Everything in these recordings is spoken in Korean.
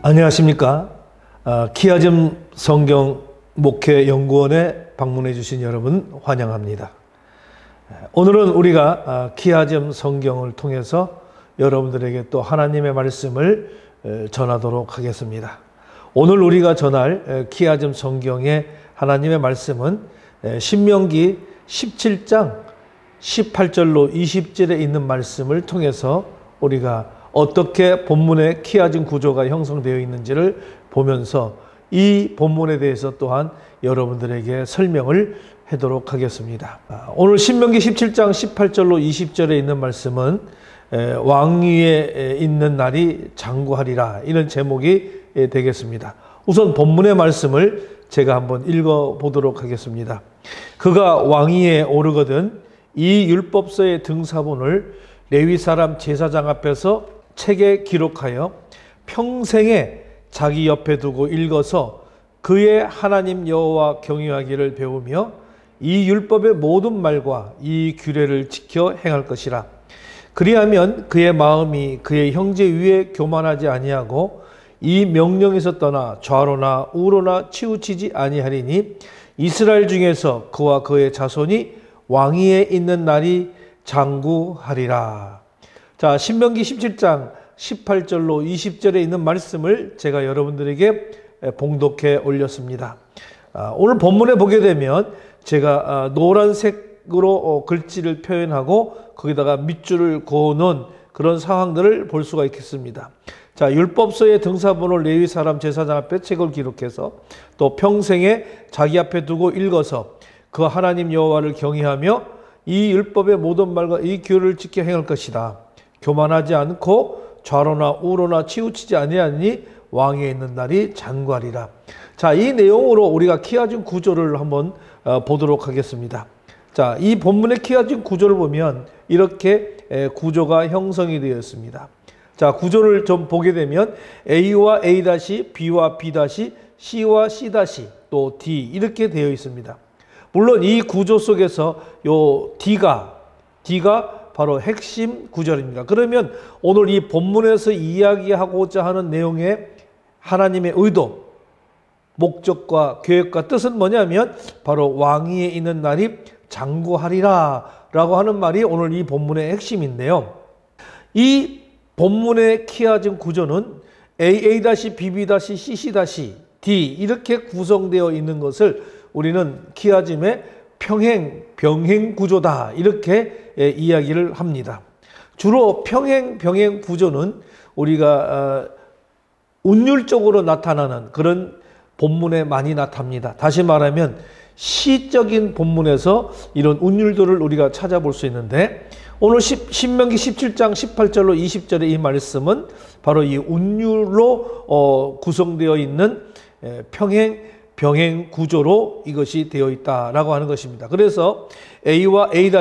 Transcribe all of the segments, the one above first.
안녕하십니까. 키아즘 성경 목회 연구원에 방문해 주신 여러분 환영합니다. 오늘은 우리가 키아즘 성경을 통해서 여러분들에게 또 하나님의 말씀을 전하도록 하겠습니다. 오늘 우리가 전할 키아즘 성경의 하나님의 말씀은 신명기 17장 18절로 20절에 있는 말씀을 통해서 우리가 어떻게 본문의 키아즘 구조가 형성되어 있는지를 보면서 이 본문에 대해서 또한 여러분들에게 설명을 하도록 하겠습니다. 오늘 신명기 17장 18절로 20절에 있는 말씀은 왕위에 있는 날이 장구하리라, 이런 제목이 되겠습니다. 우선 본문의 말씀을 제가 한번 읽어보도록 하겠습니다. 그가 왕위에 오르거든 이 율법서의 등사본을 레위 사람 제사장 앞에서 책에 기록하여 평생에 자기 옆에 두고 읽어서 그의 하나님 여호와 경외하기를 배우며 이 율법의 모든 말과 이 규례를 지켜 행할 것이라. 그리하면 그의 마음이 그의 형제 위에 교만하지 아니하고 이 명령에서 떠나 좌로나 우로나 치우치지 아니하리니 이스라엘 중에서 그와 그의 자손이 왕위에 있는 날이 장구하리라. 자, 신명기 17장 18절로 20절에 있는 말씀을 제가 여러분들에게 봉독해 올렸습니다. 오늘 본문에 보게 되면 제가 노란색으로 글씨를 표현하고 거기다가 밑줄을 그어놓은 그런 상황들을 볼 수가 있겠습니다. 자, 율법서의 등사본을 레위 사람 제사장 앞에 책을 기록해서 또 평생에 자기 앞에 두고 읽어서 그 하나님 여호와를 경외하며 이 율법의 모든 말과 이 규례를 지켜 행할 것이다. 교만하지 않고 좌로나 우로나 치우치지 아니하니 왕위에 있는 날이 장구하리라. 자, 이 내용으로 우리가 키아즘 구조를 한번 보도록 하겠습니다. 자, 이 본문의 키아즘 구조를 보면 이렇게 구조가 형성이 되어 있습니다. 자, 구조를 좀 보게 되면 A와 A-, B와 B-, C와 C-, 또 D 이렇게 되어 있습니다. 물론 이 구조 속에서 요 D가 바로 핵심 구절입니다. 그러면 오늘 이 본문에서 이야기하고자 하는 내용의 하나님의 의도, 목적과 계획과 뜻은 뭐냐면 바로 왕위에 있는 날이 장구하리라 라고 하는 말이 오늘 이 본문의 핵심인데요. 이 본문의 키아즘 구조는 AA-, BB-, CC-, D 이렇게 구성되어 있는 것을 우리는 키아즘의 병행 구조다 이렇게 이야기를 합니다. 주로 병행 구조는 우리가 운율적으로 나타나는 그런 본문에 많이 나타납니다. 다시 말하면 시적인 본문에서 이런 운율들을 우리가 찾아볼 수 있는데 오늘 신명기 17장 18절로 20절의 이 말씀은 바로 이 운율로 구성되어 있는 병행 구조로 이것이 되어 있다라고 하는 것입니다. 그래서 A와 A-,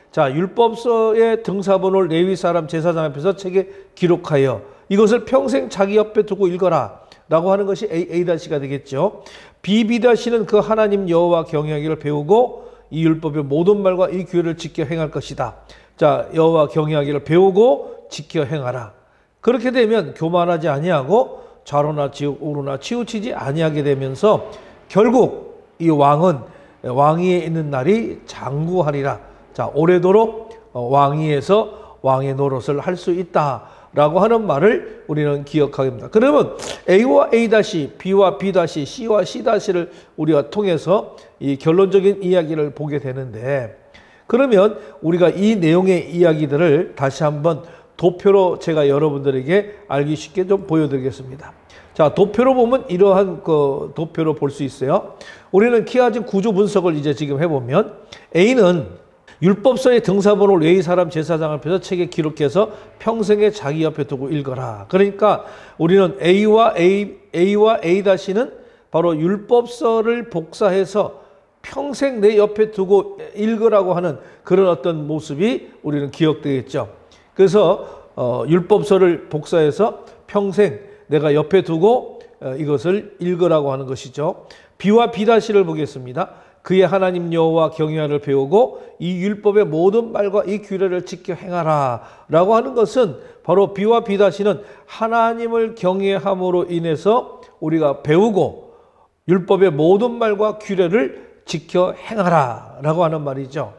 자, 율법서의 등사본을 레위 사람 제사장 앞에서 책에 기록하여 이것을 평생 자기 옆에 두고 읽어라 라고 하는 것이 A-가 되겠죠. B-는 그 하나님 여호와 경외하기를 배우고 이 율법의 모든 말과 이 규례를 지켜 행할 것이다. 자, 여호와 경외하기를 배우고 지켜 행하라. 그렇게 되면 교만하지 아니하고 좌로나 우로나 치우치지 아니하게 되면서 결국 이 왕은 왕위에 있는 날이 장구하리라. 자, 오래도록 왕위에서 왕의 노릇을 할 수 있다라고 하는 말을 우리는 기억하게 됩니다. 그러면 A와 A-, B와 B-, C와 C-를 우리가 통해서 이 결론적인 이야기를 보게 되는데, 그러면 우리가 이 내용의 이야기들을 다시 한번 도표로 제가 여러분들에게 알기 쉽게 좀 보여드리겠습니다. 자, 도표로 보면 이러한 도표로 볼 수 있어요. 우리는 키아즘 구조 분석을 이제 지금 해보면 A는 율법서의 등사본을 레위 사람 제사장 앞에서 책에 기록해서 평생에 자기 옆에 두고 읽어라. 그러니까 우리는 A와 A-는 바로 율법서를 복사해서 평생 내 옆에 두고 읽으라고 하는 그런 어떤 모습이 우리는 기억되겠죠. 그래서 율법서를 복사해서 평생 내가 옆에 두고 이것을 읽으라고 하는 것이죠. B와 B-를 보겠습니다. 그의 하나님 여호와 경외하를 배우고 이 율법의 모든 말과 이 규례를 지켜 행하라 라고 하는 것은 바로 B와 B-는 하나님을 경외함으로 인해서 우리가 배우고 율법의 모든 말과 규례를 지켜 행하라 라고 하는 말이죠.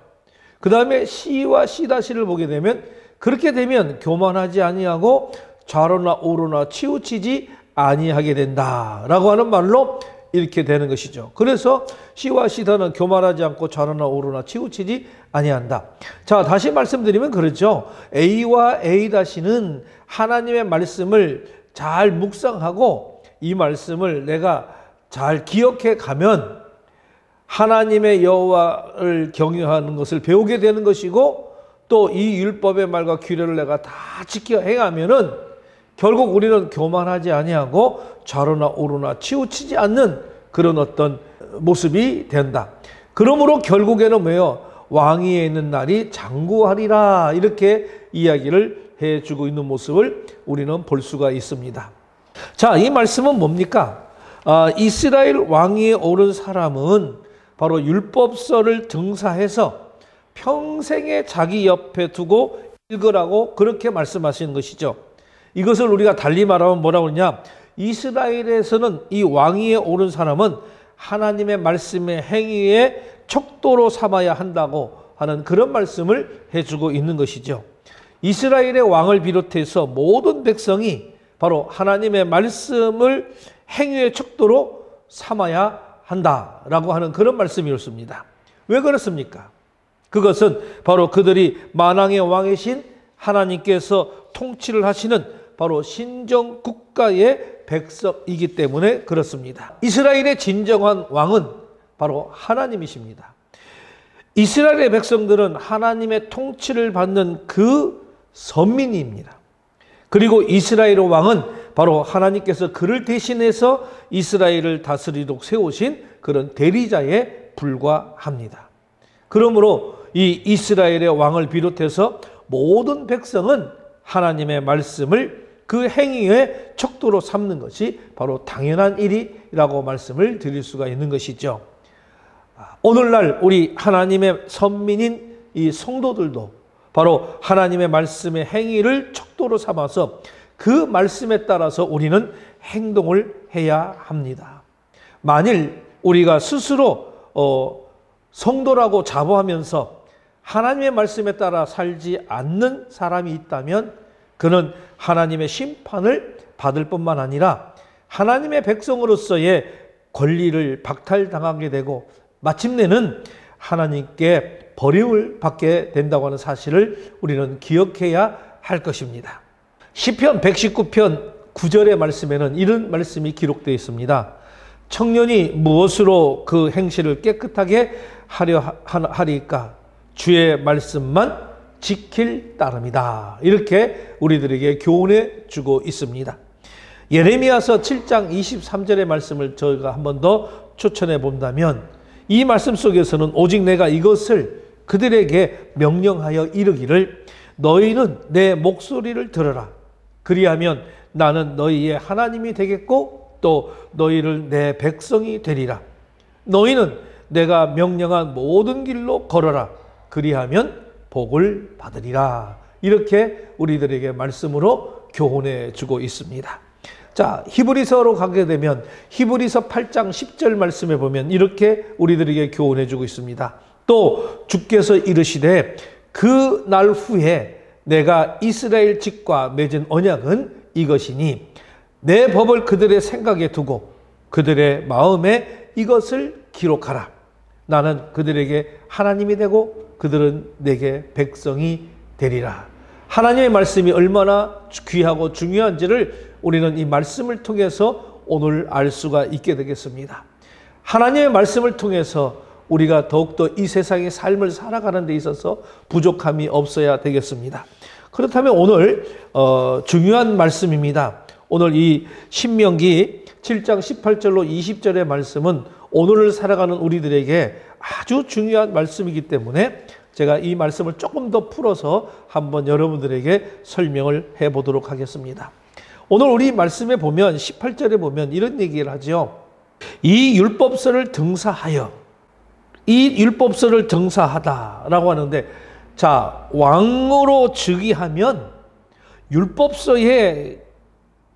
그 다음에 C와 C-를 보게 되면 그렇게 되면 교만하지 아니하고 좌로나 우로나 치우치지 아니하게 된다 라고 하는 말로 이렇게 되는 것이죠. 그래서 C와 C-는 교만하지 않고 좌로나 우로나 치우치지 아니한다. 자, 다시 말씀드리면 그렇죠. A와 A-는 하나님의 말씀을 잘 묵상하고 이 말씀을 내가 잘 기억해 가면 하나님의 여호와를 경외하는 것을 배우게 되는 것이고 또 이 율법의 말과 규례를 내가 다 지켜 행하면은 결국 우리는 교만하지 아니하고 좌로나 우로나 치우치지 않는 그런 어떤 모습이 된다. 그러므로 결국에는 뭐예요? 왕위에 있는 날이 장구하리라 이렇게 이야기를 해주고 있는 모습을 우리는 볼 수가 있습니다. 자, 이 말씀은 뭡니까? 이스라엘 왕위에 오른 사람은 바로 율법서를 등사해서 평생에 자기 옆에 두고 읽으라고 그렇게 말씀하시는 것이죠. 이것을 우리가 달리 말하면 뭐라고 그러냐? 이스라엘에서는 이 왕위에 오른 사람은 하나님의 말씀의 행위에 척도로 삼아야 한다고 하는 그런 말씀을 해주고 있는 것이죠. 이스라엘의 왕을 비롯해서 모든 백성이 바로 하나님의 말씀을 행위의 척도로 삼아야 한다라고 하는 그런 말씀이었습니다. 왜 그렇습니까? 그것은 바로 그들이 만왕의 왕이신 하나님께서 통치를 하시는 바로 신정 국가의 백성이기 때문에 그렇습니다. 이스라엘의 진정한 왕은 바로 하나님이십니다. 이스라엘의 백성들은 하나님의 통치를 받는 그 선민입니다. 그리고 이스라엘의 왕은 바로 하나님께서 그를 대신해서 이스라엘을 다스리도록 세우신 그런 대리자에 불과합니다. 그러므로 이 이스라엘의 왕을 비롯해서 모든 백성은 하나님의 말씀을 그 행위의 척도로 삼는 것이 바로 당연한 일이라고 말씀을 드릴 수가 있는 것이죠. 오늘날 우리 하나님의 선민인 이 성도들도 바로 하나님의 말씀의 행위를 척도로 삼아서 그 말씀에 따라서 우리는 행동을 해야 합니다. 만일 우리가 스스로 성도라고 자부하면서 하나님의 말씀에 따라 살지 않는 사람이 있다면 그는 하나님의 심판을 받을 뿐만 아니라 하나님의 백성으로서의 권리를 박탈당하게 되고 마침내는 하나님께 버림을 받게 된다고 하는 사실을 우리는 기억해야 할 것입니다. 시편 119편 9절의 말씀에는 이런 말씀이 기록되어 있습니다. 청년이 무엇으로 그 행실을 깨끗하게 하리까? 주의 말씀만 지킬 따름이다. 이렇게 우리들에게 교훈해 주고 있습니다. 예레미야서 7장 23절의 말씀을 저희가 한 번 더 추천해 본다면 이 말씀 속에서는 오직 내가 이것을 그들에게 명령하여 이르기를 너희는 내 목소리를 들어라. 그리하면 나는 너희의 하나님이 되겠고 또 너희를 내 백성이 되리라. 너희는 내가 명령한 모든 길로 걸어라. 그리하면 복을 받으리라. 이렇게 우리들에게 말씀으로 교훈해 주고 있습니다. 자, 히브리서로 가게 되면 히브리서 8장 10절 말씀에 보면 이렇게 우리들에게 교훈해 주고 있습니다. 또 주께서 이르시되 그 날 후에 내가 이스라엘 집과 맺은 언약은 이것이니 내 법을 그들의 생각에 두고 그들의 마음에 이것을 기록하라. 나는 그들에게 하나님이 되고 그들은 내게 백성이 되리라. 하나님의 말씀이 얼마나 귀하고 중요한지를 우리는 이 말씀을 통해서 오늘 알 수가 있게 되겠습니다. 하나님의 말씀을 통해서 우리가 더욱더 이 세상의 삶을 살아가는 데 있어서 부족함이 없어야 되겠습니다. 그렇다면 오늘 중요한 말씀입니다. 오늘 이 신명기 7장 18절로 20절의 말씀은 오늘을 살아가는 우리들에게 아주 중요한 말씀이기 때문에 제가 이 말씀을 조금 더 풀어서 한번 여러분들에게 설명을 해보도록 하겠습니다. 오늘 우리 말씀에 보면 18절에 보면 이런 얘기를 하죠. 이 율법서를 등사하여 이 율법서를 정사하다라고 하는데, 자, 왕으로 즉위하면 율법서의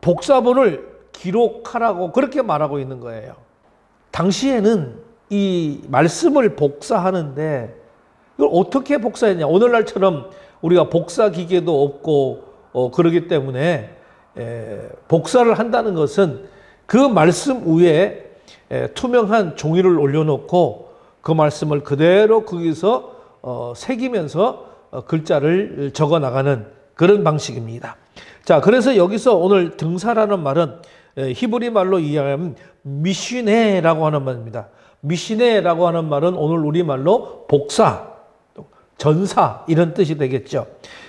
복사본을 기록하라고 그렇게 말하고 있는 거예요. 당시에는 이 말씀을 복사하는데 이걸 어떻게 복사했냐. 오늘날처럼 우리가 복사 기계도 없고 그러기 때문에 복사를 한다는 것은 그 말씀 위에 투명한 종이를 올려놓고 그 말씀을 그대로 거기서 새기면서 글자를 적어 나가는 그런 방식입니다. 자, 그래서 여기서 오늘 등사라는 말은 히브리 말로 이해하면 미시네라고 하는 말입니다. 미시네라고 하는 말은 오늘 우리말로 복사, 전사 이런 뜻이 되겠죠.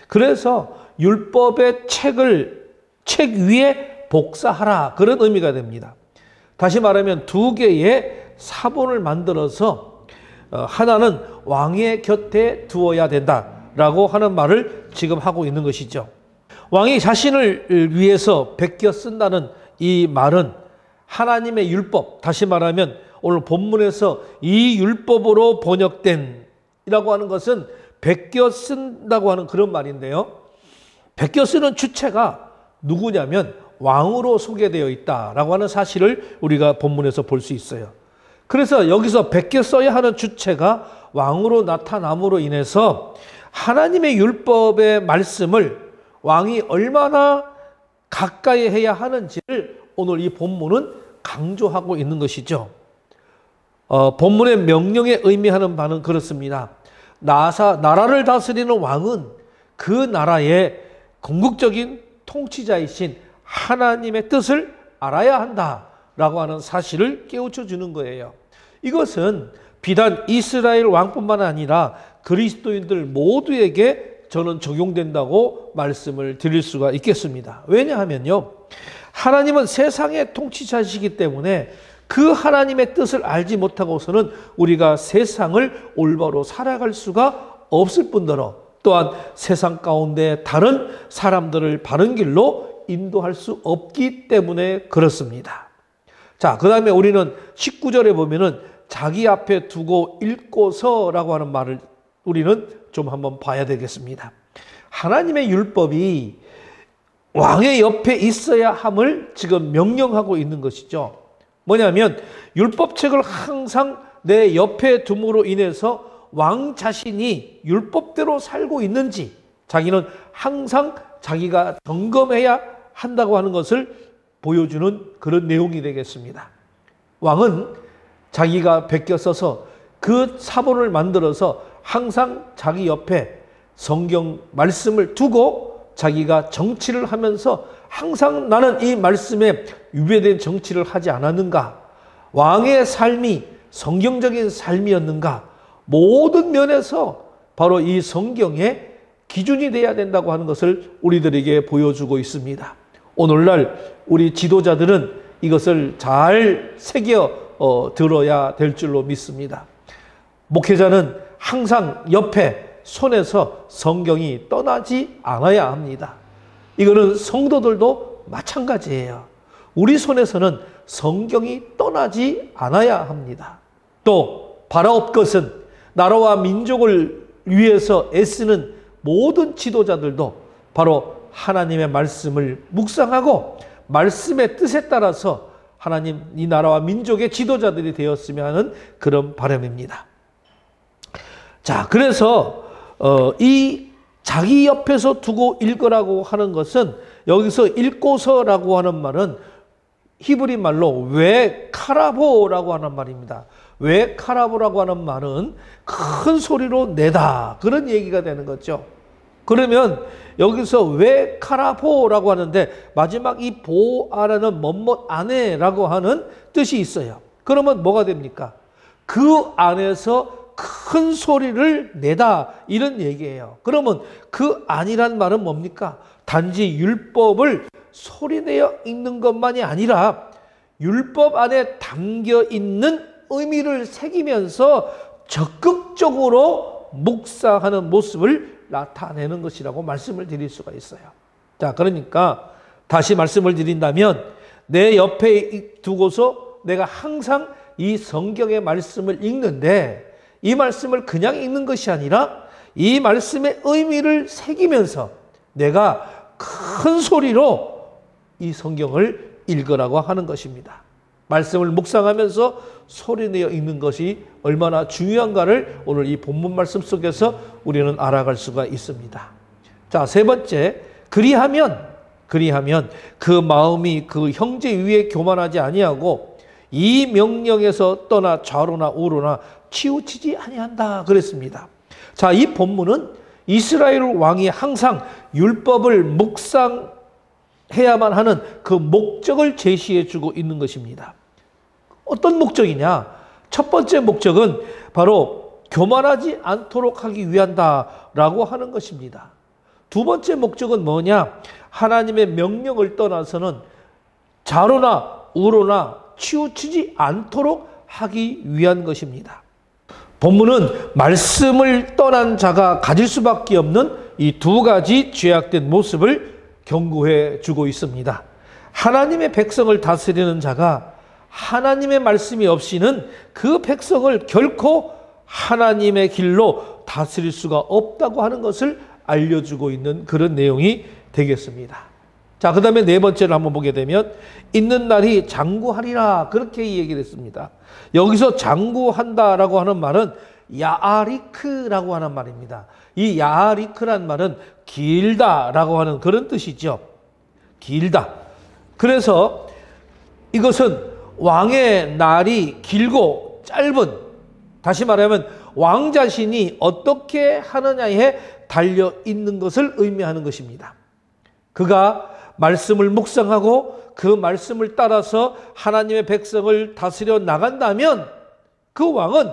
그래서 율법의 책 위에 복사하라 그런 의미가 됩니다. 다시 말하면 두 개의 사본을 만들어서 하나는 왕의 곁에 두어야 된다라고 하는 말을 지금 하고 있는 것이죠. 왕이 자신을 위해서 베껴 쓴다는 이 말은 하나님의 율법, 다시 말하면 오늘 본문에서 이 율법으로 번역된 이라고 하는 것은 베껴 쓴다고 하는 그런 말인데요. 베껴 쓰는 주체가 누구냐면 왕으로 소개되어 있다라고 하는 사실을 우리가 본문에서 볼 수 있어요. 그래서 여기서 베껴 써야 하는 주체가 왕으로 나타남으로 인해서 하나님의 율법의 말씀을 왕이 얼마나 가까이 해야 하는지를 오늘 이 본문은 강조하고 있는 것이죠. 본문의 명령에 의미하는 바는 그렇습니다. 나라를 다스리는 왕은 그 나라의 궁극적인 통치자이신 하나님의 뜻을 알아야 한다라고 하는 사실을 깨우쳐 주는 거예요. 이것은 비단 이스라엘 왕뿐만 아니라 그리스도인들 모두에게 저는 적용된다고 말씀을 드릴 수가 있겠습니다. 왜냐하면요, 하나님은 세상의 통치자시기 때문에 그 하나님의 뜻을 알지 못하고서는 우리가 세상을 올바로 살아갈 수가 없을 뿐더러 또한 세상 가운데 다른 사람들을 바른 길로 인도할 수 없기 때문에 그렇습니다. 자, 그 다음에 우리는 19절에 보면은 자기 앞에 두고 읽고서라고 하는 말을 우리는 좀 한번 봐야 되겠습니다. 하나님의 율법이 왕의 옆에 있어야 함을 지금 명령하고 있는 것이죠. 뭐냐면 율법책을 항상 내 옆에 둠으로 인해서 왕 자신이 율법대로 살고 있는지 자기는 항상 자기가 점검해야 한다고 하는 것을 보여주는 그런 내용이 되겠습니다. 왕은 자기가 베껴 써서 그 사본을 만들어서 항상 자기 옆에 성경 말씀을 두고 자기가 정치를 하면서 항상 나는 이 말씀에 위배된 정치를 하지 않았는가? 왕의 삶이 성경적인 삶이었는가? 모든 면에서 바로 이 성경의 기준이 되어야 된다고 하는 것을 우리들에게 보여주고 있습니다. 오늘날 우리 지도자들은 이것을 잘 새겨 들어야 될 줄로 믿습니다. 목회자는 항상 옆에 손에서 성경이 떠나지 않아야 합니다. 이거는 성도들도 마찬가지예요. 우리 손에서는 성경이 떠나지 않아야 합니다. 또 바라옵것은 나라와 민족을 위해서 애쓰는 모든 지도자들도 바로 하나님의 말씀을 묵상하고 말씀의 뜻에 따라서 하나님 이 나라와 민족의 지도자들이 되었으면 하는 그런 바람입니다. 자, 그래서 이 자기 옆에서 두고 읽으라고 하는 것은 여기서 읽고서라고 하는 말은 히브리 말로 웨카라보라고 하는 말입니다. 웨카라보라고 하는 말은 큰 소리로 내다 그런 얘기가 되는 거죠. 그러면 여기서 웨카라보라고 하는데 마지막 이 보아라는 뭐뭐 안에라고 하는 뜻이 있어요. 그러면 뭐가 됩니까? 그 안에서 큰 소리를 내다 이런 얘기예요. 그러면 그 안이란 말은 뭡니까? 단지 율법을 소리내어 읽는 것만이 아니라 율법 안에 담겨 있는 의미를 새기면서 적극적으로 묵상하는 모습을 나타내는 것이라고 말씀을 드릴 수가 있어요. 자, 그러니까 다시 말씀을 드린다면 내 옆에 두고서 내가 항상 이 성경의 말씀을 읽는데 이 말씀을 그냥 읽는 것이 아니라 이 말씀의 의미를 새기면서 내가 큰 소리로 이 성경을 읽으라고 하는 것입니다. 말씀을 묵상하면서 소리내어 읽는 것이 얼마나 중요한가를 오늘 이 본문 말씀 속에서 우리는 알아갈 수가 있습니다. 자, 세 번째, 그리하면 그 마음이 그 형제 위에 교만하지 아니하고 이 명령에서 떠나 좌로나 우로나 치우치지 아니한다 그랬습니다. 자, 이 본문은 이스라엘 왕이 항상 율법을 묵상해야만 하는 그 목적을 제시해 주고 있는 것입니다. 어떤 목적이냐? 첫 번째 목적은 바로 교만하지 않도록 하기 위한다라고 하는 것입니다. 두 번째 목적은 뭐냐? 하나님의 명령을 떠나서는 좌로나 우로나 치우치지 않도록 하기 위한 것입니다. 본문은 말씀을 떠난 자가 가질 수밖에 없는 이 두 가지 죄악된 모습을 경고해 주고 있습니다. 하나님의 백성을 다스리는 자가 하나님의 말씀이 없이는 그 백성을 결코 하나님의 길로 다스릴 수가 없다고 하는 것을 알려주고 있는 그런 내용이 되겠습니다. 자, 그 다음에 네 번째를 한번 보게 되면 있는 날이 장구하리라 그렇게 얘기를 했습니다. 여기서 장구한다라고 하는 말은 야아리크라고 하는 말입니다. 이 야아리크란 말은 길다라고 하는 그런 뜻이죠. 길다. 그래서 이것은 왕의 날이 길고 짧은, 다시 말하면 왕 자신이 어떻게 하느냐에 달려 있는 것을 의미하는 것입니다. 그가 말씀을 묵상하고 그 말씀을 따라서 하나님의 백성을 다스려 나간다면 그 왕은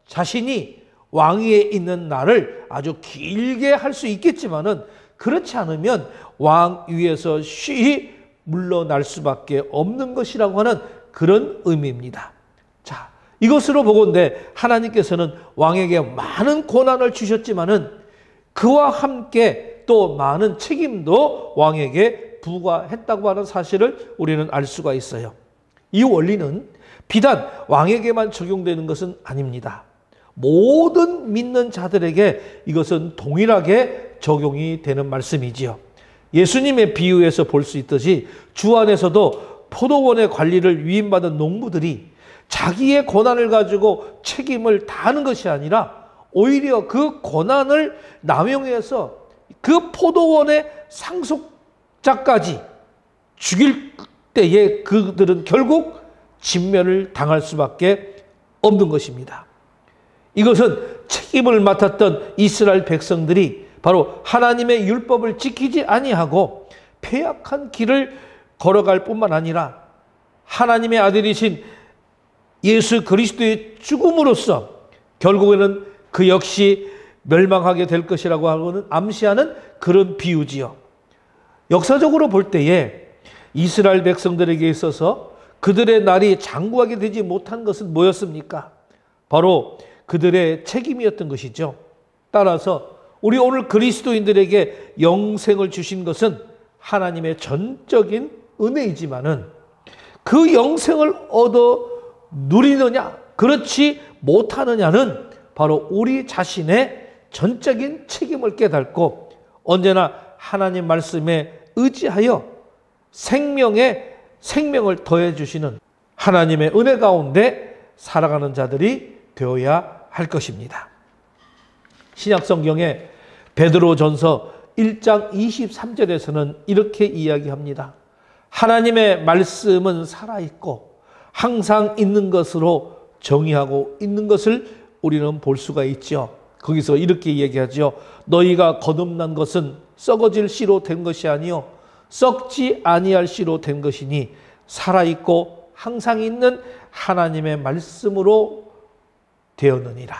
자신이 왕위에 있는 날을 아주 길게 할 수 있겠지만은 그렇지 않으면 왕 위에서 쉬이 물러날 수밖에 없는 것이라고 하는 그런 의미입니다. 자, 이것으로 보건대 하나님께서는 왕에게 많은 고난을 주셨지만은 그와 함께 또 많은 책임도 왕에게 부과했다고 하는 사실을 우리는 알 수가 있어요. 이 원리는 비단 왕에게만 적용되는 것은 아닙니다. 모든 믿는 자들에게 이것은 동일하게 적용이 되는 말씀이지요. 예수님의 비유에서 볼 수 있듯이 주 안에서도 포도원의 관리를 위임받은 농부들이 자기의 고난을 가지고 책임을 다하는 것이 아니라 오히려 그 고난을 남용해서 그 포도원의 상속자까지 죽일 때에 그들은 결국 진멸을 당할 수밖에 없는 것입니다. 이것은 책임을 맡았던 이스라엘 백성들이 바로 하나님의 율법을 지키지 아니하고 패약한 길을 걸어갈 뿐만 아니라 하나님의 아들이신 예수 그리스도의 죽음으로써 결국에는 그 역시 멸망하게 될 것이라고 하고는 암시하는 그런 비유지요. 역사적으로 볼 때에 이스라엘 백성들에게 있어서 그들의 날이 장구하게 되지 못한 것은 뭐였습니까? 바로 그들의 책임이었던 것이죠. 따라서 우리 오늘 그리스도인들에게 영생을 주신 것은 하나님의 전적인 은혜이지만은 그 영생을 얻어 누리느냐, 그렇지 못하느냐는 바로 우리 자신의 전적인 책임을 깨닫고 언제나 하나님 말씀에 의지하여 생명을 더해 주시는 하나님의 은혜 가운데 살아가는 자들이 되어야 할 것입니다. 신약 성경에 베드로전서 1장 23절에서는 이렇게 이야기합니다. 하나님의 말씀은 살아있고 항상 있는 것으로 정의하고 있는 것을 우리는 볼 수가 있죠. 거기서 이렇게 얘기하죠. 너희가 거듭난 것은 썩어질 씨로 된 것이 아니요 썩지 아니할 씨로 된 것이니 살아있고 항상 있는 하나님의 말씀으로 되었느니라.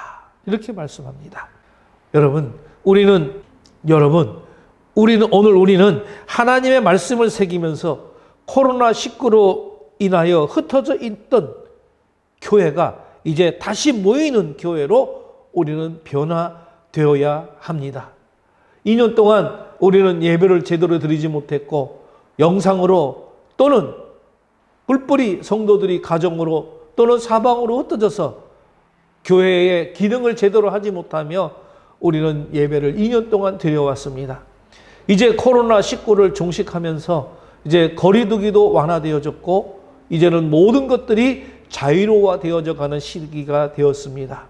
이렇게 말씀합니다. 여러분, 우리는 하나님의 말씀을 새기면서 코로나19로 인하여 흩어져 있던 교회가 이제 다시 모이는 교회로 우리는 변화되어야 합니다. 2년 동안 우리는 예배를 제대로 드리지 못했고 영상으로 또는 뿔뿔이 성도들이 가정으로 또는 사방으로 흩어져서 교회의 기능을 제대로 하지 못하며 우리는 예배를 2년 동안 드려왔습니다. 이제 코로나19를 종식하면서 이제 거리두기도 완화되어졌고 이제는 모든 것들이 자유로워되어져 가는 시기가 되었습니다.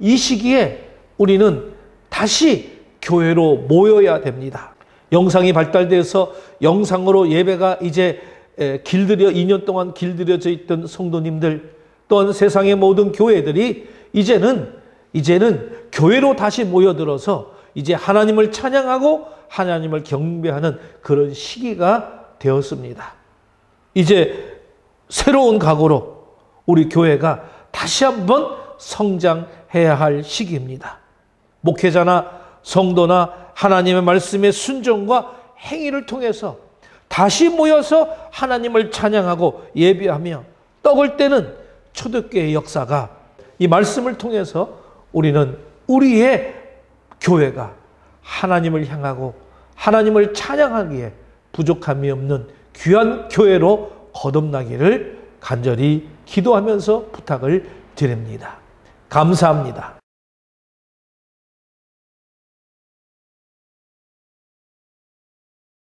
이 시기에 우리는 다시 교회로 모여야 됩니다. 영상이 발달돼서 영상으로 예배가 이제 2년 동안 길들여져 있던 성도님들 또한 세상의 모든 교회들이 이제는 교회로 다시 모여들어서 이제 하나님을 찬양하고 하나님을 경배하는 그런 시기가 되었습니다. 이제 새로운 각오로 우리 교회가 다시 한번 성장해야 할 시기입니다. 목회자나 성도나 하나님의 말씀의 순종과 행위를 통해서 다시 모여서 하나님을 찬양하고 예배하며 떡을 떼는 초대교회의 역사가 이 말씀을 통해서 우리는 우리의 교회가 하나님을 향하고 하나님을 찬양하기에 부족함이 없는 귀한 교회로 거듭나기를 간절히 기도하면서 부탁을 드립니다. 감사합니다.